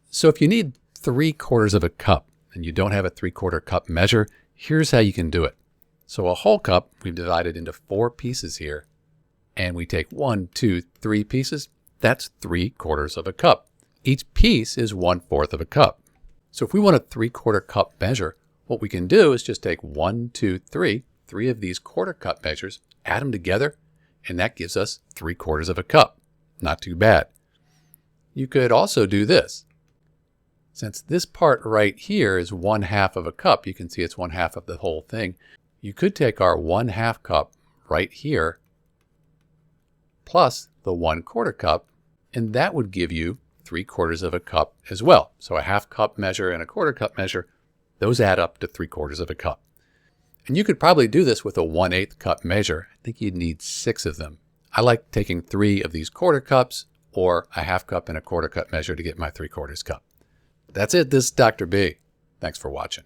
So if you need 3/4 of a cup and you don't have a 3/4 cup measure, here's how you can do it. So a whole cup, we've divided into 4 pieces here, and we take 1, 2, 3 pieces. That's 3/4 of a cup. Each piece is 1/4 of a cup. So if we want a 3/4 cup measure, what we can do is just take 1, 2, 3 of these 1/4 cup measures, add them together, and that gives us 3/4 of a cup. Not too bad. You could also do this. Since this part right here is 1/2 of a cup, you can see it's 1/2 of the whole thing. You could take our 1/2 cup right here plus the 1/4 cup, and that would give you 3/4 of a cup as well. So a 1/2 cup measure and a 1/4 cup measure, those add up to 3/4 of a cup. And you could probably do this with a 1/8 cup measure. I think you'd need 6 of them. I like taking 3 of these 1/4 cups or a 1/2 cup and a 1/4 cup measure to get my 3/4 cup. That's it. This is Dr. B. Thanks for watching.